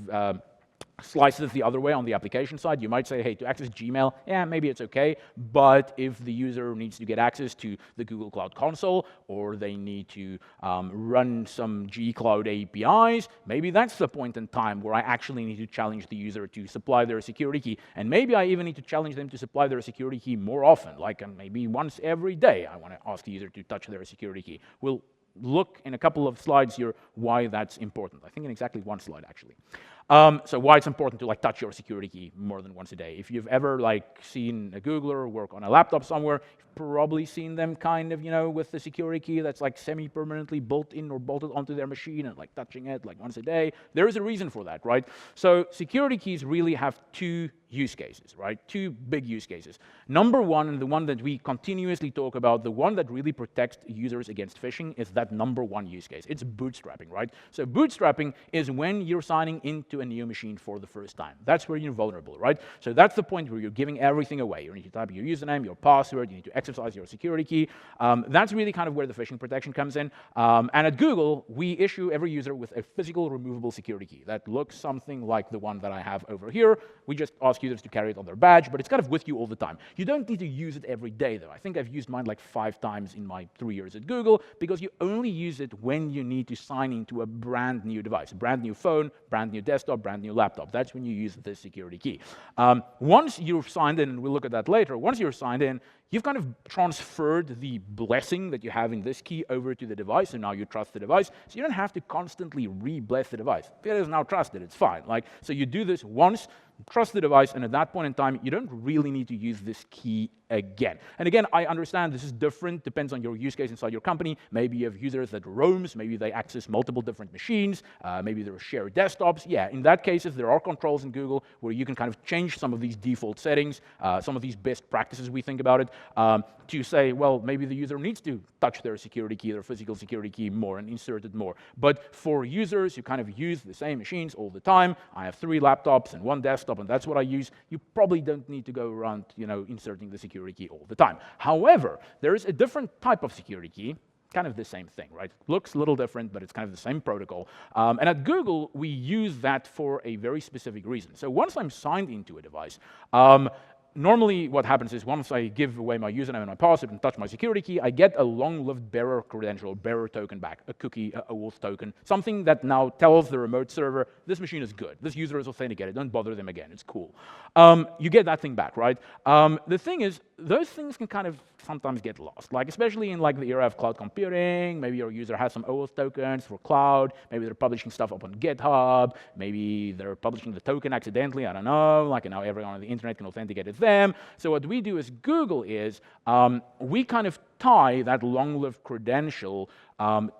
slice it the other way. On the application side, you might say, hey, to access Gmail, yeah, maybe it's okay, but if the user needs to get access to the Google Cloud Console, or they need to run some G-Cloud APIs, maybe that's the point in time where I actually need to challenge the user to supply their security key. And maybe I even need to challenge them to supply their security key more often, like maybe once every day I want to ask the user to touch their security key. We'll look in a couple of slides here why that's important. I think in exactly one slide, actually. So why it's important to touch your security key more than once a day. If you've ever seen a Googler work on a laptop somewhere, you've probably seen them kind of, with the security key that's semi-permanently built in or bolted onto their machine and touching it once a day. There is a reason for that, right? So security keys really have two use cases, right? Two big use cases. Number one, and the one that we continuously talk about, the one that really protects users against phishing, is that number one use case. It's bootstrapping, right? So bootstrapping is when you're signing into a new machine for the first time. That's where you're vulnerable, right? So that's the point where you're giving everything away. You need to type your username, your password, you need to exercise your security key. That's really kind of where the phishing protection comes in. And at Google, we issue every user with a physical removable security key that looks something like the one that I have over here. We just ask users to carry it on their badge, but it's kind of with you all the time. You don't need to use it every day, though. I think I've used mine 5 times in my 3 years at Google, because you only use it when you need to sign into a brand new device, a brand new phone, brand new desktop, brand new laptop. That's when you use this security key. Once you've signed in, and we'll look at that later, once you're signed in, you've kind of transferred the blessing that you have in this key over to the device, and now you trust the device, so you don't have to constantly re-bless the device. If it is now trusted, it's fine. So you do this once, trust the device, and at that point in time, you don't really need to use this key again. And again, I understand this is different, depends on your use case inside your company. Maybe you have users that roams, maybe they access multiple different machines, maybe there are shared desktops. Yeah, in that cases, there are controls in Google where you can kind of change some of these default settings, some of these best practices, we think about it, to say, well, maybe the user needs to touch their security key, their physical security key more, and insert it more. But for users who kind of use the same machines all the time, I have 3 laptops and 1 desktop, and that's what I use, you probably don't need to go around, inserting the security key all the time. However, there is a different type of security key, kind of the same thing, right? Looks a little different, but it's kind of the same protocol. And at Google, we use that for a very specific reason. So once I'm signed into a device, Normally, what happens is once I give away my username and my password and touch my security key, I get a long-lived bearer credential, bearer token back, a cookie, a auth token, something that now tells the remote server, this machine is good, this user is authenticated, don't bother them again, it's cool. You get that thing back, right? The thing is, those things can kind of sometimes get lost, like especially in like the era of cloud computing. Maybe your user has some OAuth tokens for cloud, maybe they're publishing stuff up on GitHub, maybe they're publishing the token accidentally, I don't know, like now everyone on the internet can authenticate it them. So what we do as Google is we kind of tie that long-lived credential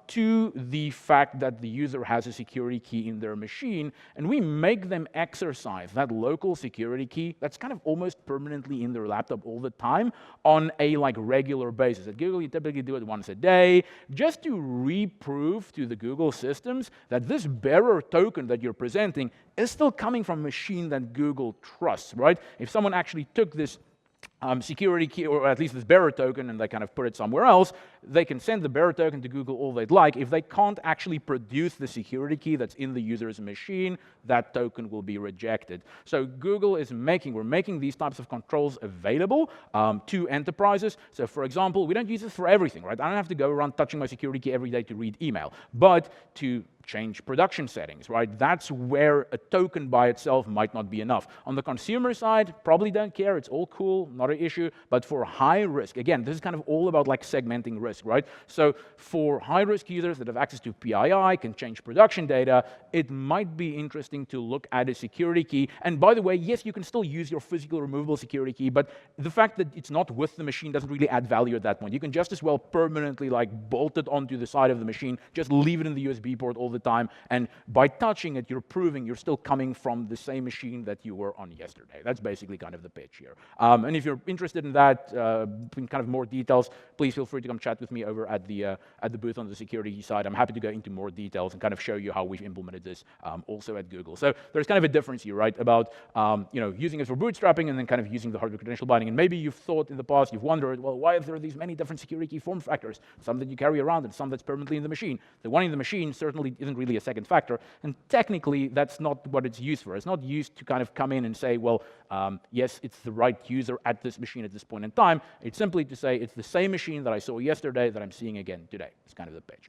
to the fact that the user has a security key in their machine, and we make them exercise that local security key that's kind of almost permanently in their laptop all the time on a like regular basis. At Google, you typically do it once a day, just to reprove to the Google systems that this bearer token that you're presenting is still coming from a machine that Google trusts, right? If someone actually took this security key, or at least this bearer token, and they kind of put it somewhere else, they can send the bearer token to Google all they'd like. If they can't actually produce the security key that's in the user's machine, that token will be rejected. So Google is we're making these types of controls available to enterprises. So for example, we don't use this for everything, right? I don't have to go around touching my security key every day to read email, but to change production settings, right? That's where a token by itself might not be enough. On the consumer side, probably don't care, it's all cool, not an issue, but for high risk, again, this is kind of all about like segmenting risk, right? So for high risk users that have access to PII, can change production data, it might be interesting to look at a security key. And by the way, yes, you can still use your physical removable security key, but the fact that it's not with the machine doesn't really add value at that point. You can just as well permanently like bolt it onto the side of the machine, just leave it in the USB port all the time, and by touching it, you're proving you're still coming from the same machine that you were on yesterday. That's basically kind of the pitch here. And if you're interested in that, in kind of more details, please feel free to come chat with me over at the booth on the security side. I'm happy to go into more details and kind of show you how we've implemented this also at Google. So there's kind of a difference here, right, about using it for bootstrapping and then kind of using the hardware credential binding. And maybe you've thought in the past, you've wondered, well, why are there these many different security key form factors? Some that you carry around and some that's permanently in the machine. The one in the machine certainly isn't really a second factor, and technically that's not what it's used for. It's not used to kind of come in and say, well, yes, it's the right user at this machine at this point in time. It's simply to say it's the same machine that I saw yesterday that I'm seeing again today. It's kind of the pitch.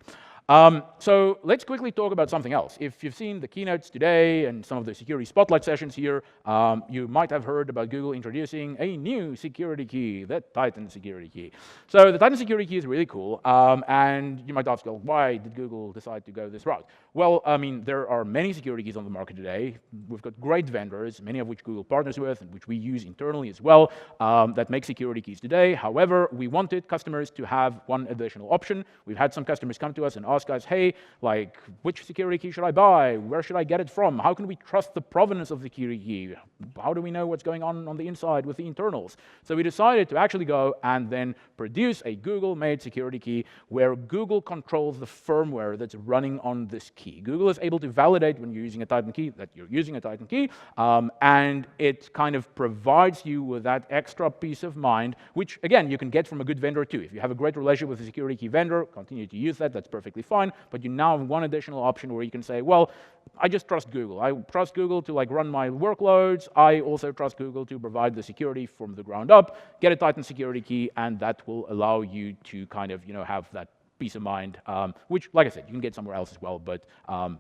So let's quickly talk about something else. If you've seen the keynotes today and some of the security spotlight sessions here, you might have heard about Google introducing a new security key, the Titan security key. So the Titan security key is really cool, and you might ask, well, why did Google decide to go this route? Well, I mean, there are many security keys on the market today. We've got great vendors, many of which Google partners with, and which we use internally as well, that make security keys today. However, we wanted customers to have one additional option. We've had some customers come to us and ask us, hey, like, which security key should I buy? Where should I get it from? How can we trust the provenance of the security key? How do we know what's going on the inside with the internals? So we decided to actually go and then produce a Google-made security key where Google controls the firmware that's running on this key. Google is able to validate when you're using a Titan key that you're using a Titan key, and it kind of provides you with that extra peace of mind, which, again, you can get from a good vendor too. If you have a great relationship with a security key vendor, continue to use that, that's perfectly fine, but you now have one additional option where you can say, well, I just trust Google. I trust Google to like run my workloads. I also trust Google to provide the security from the ground up. Get a Titan security key, and that will allow you to kind of, have that peace of mind, which, like I said, you can get somewhere else as well, but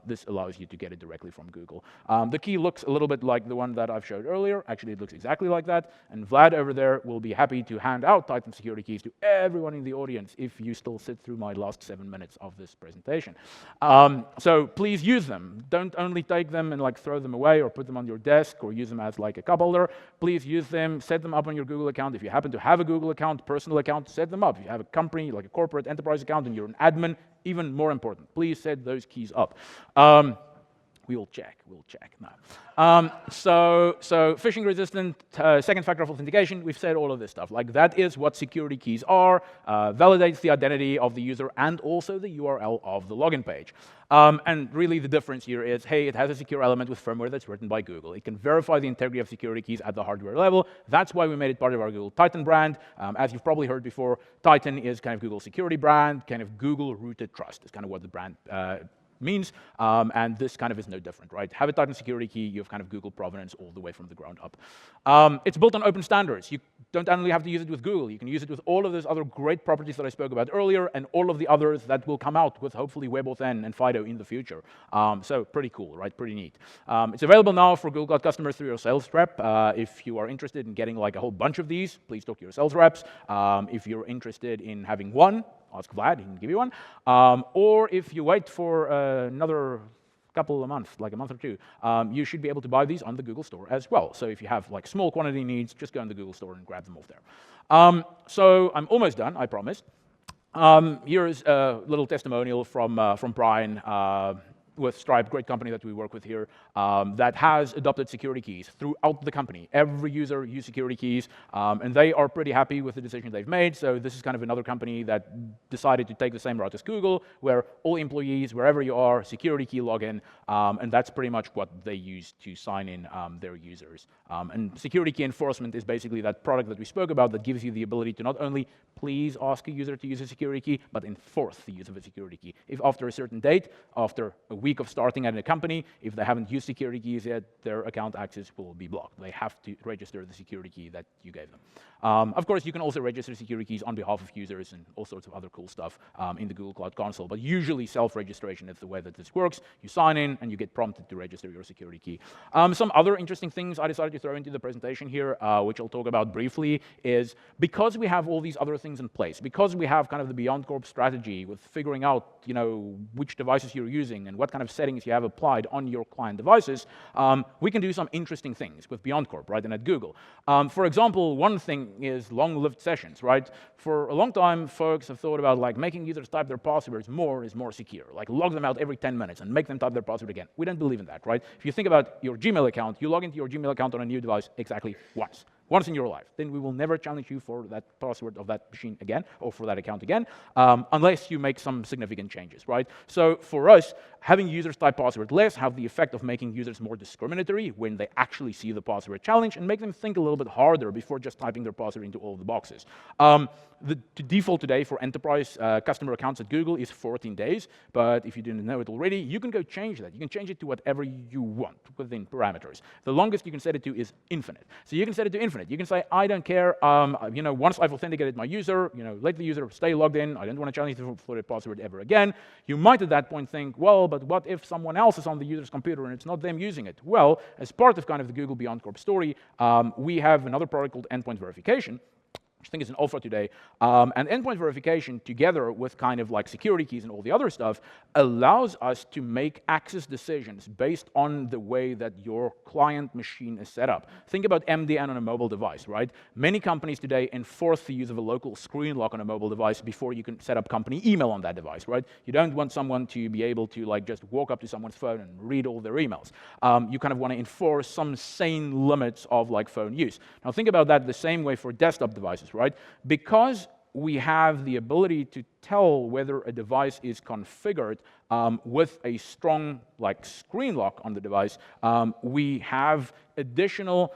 this allows you to get it directly from Google. The key looks a little bit like the one that I've showed earlier. Actually, it looks exactly like that, and Vlad over there will be happy to hand out Titan security keys to everyone in the audience if you still sit through my last 7 minutes of this presentation. So please use them. Don't only take them and like throw them away or put them on your desk or use them as like a cup holder. Please use them, set them up on your Google account. If you happen to have a Google account, personal account, set them up. If you have a company, like a corporate enterprise account, and you're an admin, even more important, please set those keys up. We'll check now. So phishing resistant, second factor of authentication, we've said all of this stuff. Like that is what security keys are, validates the identity of the user and also the URL of the login page. And really the difference here is, hey, it has a secure element with firmware that's written by Google. It can verify the integrity of security keys at the hardware level. That's why we made it part of our Google Titan brand. As you've probably heard before, Titan is kind of Google's security brand, kind of Google-rooted trust is kind of what the brand means, and this kind of is no different, right? Have a Titan security key, you have kind of Google Provenance all the way from the ground up. It's built on open standards. You don't only have to use it with Google, you can use it with all of those other great properties that I spoke about earlier, and all of the others that will come out with hopefully WebAuthn and FIDO in the future. So pretty cool, right? Pretty neat. It's available now for Google Cloud customers through your sales rep. If you are interested in getting like a whole bunch of these, please talk to your sales reps. If you're interested in having one, ask Vlad, he can give you one. Or if you wait for another couple of months, like a month or two, you should be able to buy these on the Google Store as well. So if you have like small quantity needs, just go on the Google Store and grab them off there. So I'm almost done, I promise. Here's a little testimonial from Brian with Stripe, great company that we work with here, that has adopted security keys throughout the company. Every user uses security keys, and they are pretty happy with the decision they've made. So this is kind of another company that decided to take the same route as Google, where all employees, wherever you are, security key login, and that's pretty much what they use to sign in their users. And security key enforcement is basically that product that we spoke about that gives you the ability to not only please ask a user to use a security key, but enforce the use of a security key. If after a certain date, after a week of starting at a company, if they haven't used security keys yet, their account access will be blocked. They have to register the security key that you gave them. Of course, you can also register security keys on behalf of users and all sorts of other cool stuff in the Google Cloud Console, but usually self-registration is the way that this works. You sign in and you get prompted to register your security key. Some other interesting things I decided to throw into the presentation here, which I'll talk about briefly, is because we have all these other things in place, because we have kind of the BeyondCorp strategy with figuring out, which devices you're using and what kind of settings you have applied on your client devices, we can do some interesting things with BeyondCorp, right, and at Google. For example, one thing is long-lived sessions, right? For a long time, folks have thought about like making users type their passwords more is more secure, like log them out every 10 minutes and make them type their password again. We don't believe in that, right? If you think about your Gmail account, you log into your Gmail account on a new device exactly once in your life. Then we will never challenge you for that password of that machine again, or for that account again, unless you make some significant changes, right? So for us, having users type password less have the effect of making users more discriminatory when they actually see the password challenge and make them think a little bit harder before just typing their password into all of the boxes. The default today for enterprise customer accounts at Google is 14 days, but if you didn't know it already, you can go change that. You can change it to whatever you want within parameters. The longest you can set it to is infinite. So you can set it to infinite. You can say, I don't care, once I've authenticated my user, let the user stay logged in. I don't want to challenge them for their password ever again. You might at that point think, well, but what if someone else is on the user's computer and it's not them using it? Well, as part of kind of the Google BeyondCorp story, we have another product called Endpoint Verification, I think it's an alpha today, and endpoint verification together with kind of like security keys and all the other stuff allows us to make access decisions based on the way that your client machine is set up. Think about MDN on a mobile device, right? Many companies today enforce the use of a local screen lock on a mobile device before you can set up company email on that device, right? You don't want someone to be able to like just walk up to someone's phone and read all their emails. You kind of want to enforce some sane limits of like phone use. Now think about that the same way for desktop devices, right? Because we have the ability to tell whether a device is configured with a strong like screen lock on the device, we have additional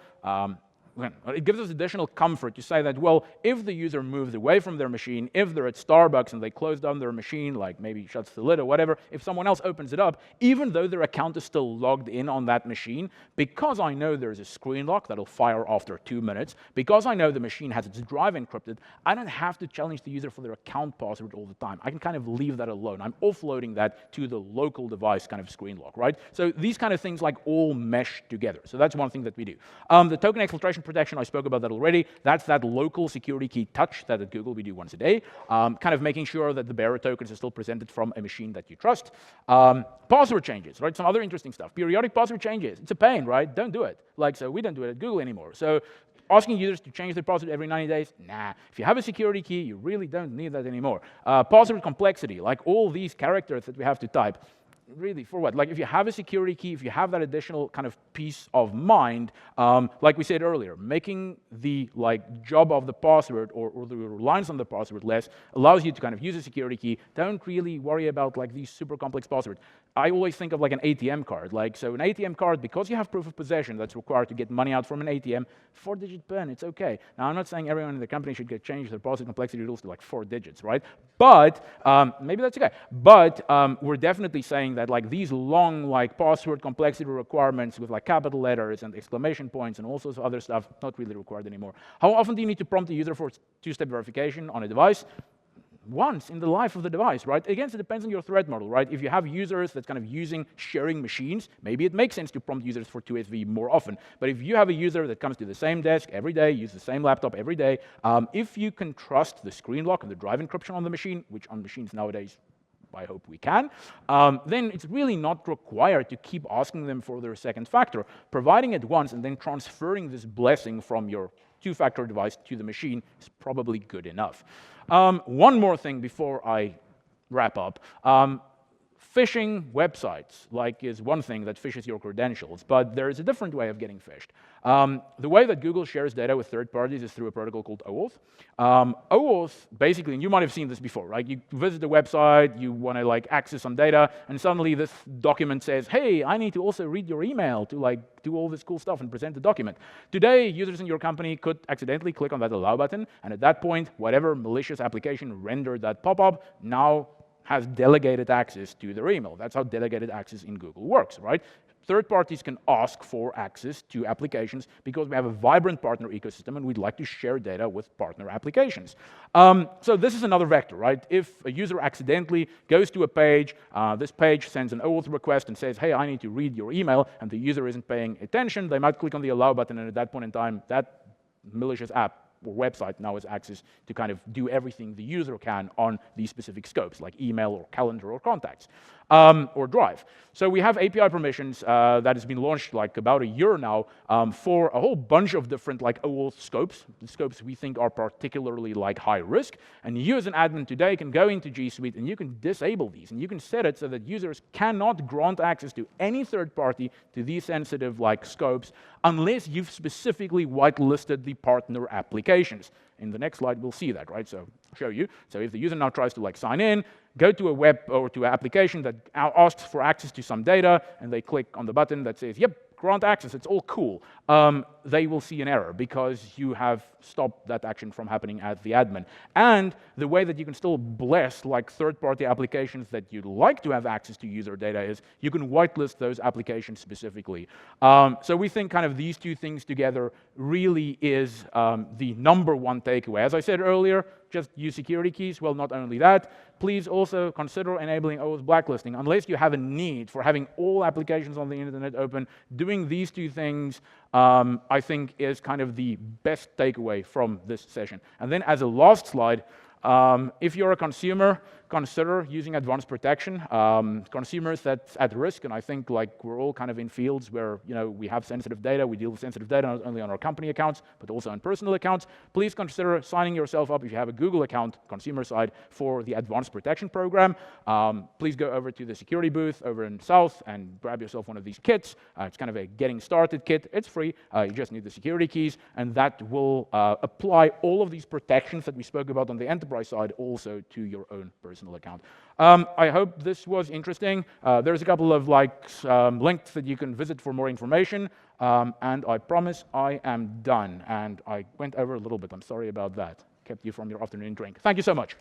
it gives us additional comfort to say that, well, if the user moves away from their machine, if they're at Starbucks and they close down their machine, like maybe shuts the lid or whatever, if someone else opens it up, even though their account is still logged in on that machine, because I know there's a screen lock that'll fire after 2 minutes, because I know the machine has its drive encrypted, I don't have to challenge the user for their account password all the time. I can kind of leave that alone. I'm offloading that to the local device kind of screen lock, right? So these kind of things like all mesh together. So that's one thing that we do. The token exfiltration protection, I spoke about that already. That's that local security key touch that at Google we do once a day, kind of making sure that the bearer tokens are still presented from a machine that you trust. Password changes, right? Some other interesting stuff. Periodic password changes. It's a pain, right? Don't do it. So we don't do it at Google anymore. So asking users to change their password every 90 days, nah. If you have a security key, you really don't need that anymore. Password complexity, like all these characters that we have to type, really, for what? Like if you have a security key, if you have that additional kind of peace of mind, like we said earlier, making the job of the password or the reliance on the password less allows you to kind of use a security key. Don't really worry about these super complex passwords. I always think of an ATM card. So an ATM card, because you have proof of possession that's required to get money out from an ATM, 4-digit PIN, it's okay. Now I'm not saying everyone in the company should get changed their password complexity rules to 4 digits, right? But maybe that's okay. But we're definitely saying that like these long like password complexity requirements with like capital letters and exclamation points and all sorts of other stuff, not really required anymore. How often do you need to prompt the user for two-step verification on a device? Once in the life of the device, right? Again, it depends on your threat model, right? If you have users that's kind of using sharing machines, maybe it makes sense to prompt users for 2FV more often. But if you have a user that comes to the same desk every day, uses the same laptop every day, if you can trust the screen lock and the drive encryption on the machine, which on machines nowadays I hope we can, then it's really not required to keep asking them for their second factor. Providing it once and then transferring this blessing from your two-factor device to the machine is probably good enough. One more thing before I wrap up. Phishing websites is one thing that phishes your credentials, but there is a different way of getting phished. The way that Google shares data with third parties is through a protocol called OAuth. OAuth, basically, and you might have seen this before, right? You visit the website, you want to access some data, and suddenly this document says, hey, I need to also read your email to do all this cool stuff and present the document. Today, users in your company could accidentally click on that allow button, and at that point, whatever malicious application rendered that pop-up now has delegated access to their email. That's how delegated access in Google works, right? Third parties can ask for access to applications because we have a vibrant partner ecosystem and we'd like to share data with partner applications. So this is another vector, right? If a user accidentally goes to a page, this page sends an OAuth request and says, hey, I need to read your email, and the user isn't paying attention, they might click on the allow button, and at that point in time, that malicious app or website now has access to kind of do everything the user can on these specific scopes, like email or calendar or contacts, or Drive. So we have API permissions that has been launched about a year now for a whole bunch of different OAuth scopes, the scopes we think are particularly high risk. And you as an admin today can go into G Suite and you can disable these, and you can set it so that users cannot grant access to any third party to these sensitive scopes unless you've specifically whitelisted the partner applications. In the next slide, we'll see that, right? So I'll show you. So if the user now tries to sign in, go to a web or to an application that asks for access to some data, and they click on the button that says, yep, grant access, it's all cool, they will see an error because you have stopped that action from happening as the admin. And the way that you can still bless third-party applications that you'd like to have access to user data is you can whitelist those applications specifically. So we think kind of these two things together really is the #1 takeaway. As I said earlier, just use security keys. Well, not only that, please also consider enabling OAuth blacklisting. Unless you have a need for having all applications on the internet open, doing these two things, I think is kind of the best takeaway from this session. And then as a last slide, if you're a consumer, consider using advanced protection. Consumers that's at risk, and I think we're all kind of in fields where we have sensitive data, we deal with sensitive data not only on our company accounts, but also on personal accounts. Please consider signing yourself up if you have a Google account, consumer side, for the advanced protection program. Please go over to the security booth over in South and grab yourself one of these kits. It's kind of a getting started kit. It's free. You just need the security keys, and that will apply all of these protections that we spoke about on the enterprise side also to your own personal account. I hope this was interesting. There's a couple of links that you can visit for more information, and I promise I am done. And I went over a little bit. I'm sorry about that. Kept you from your afternoon drink. Thank you so much.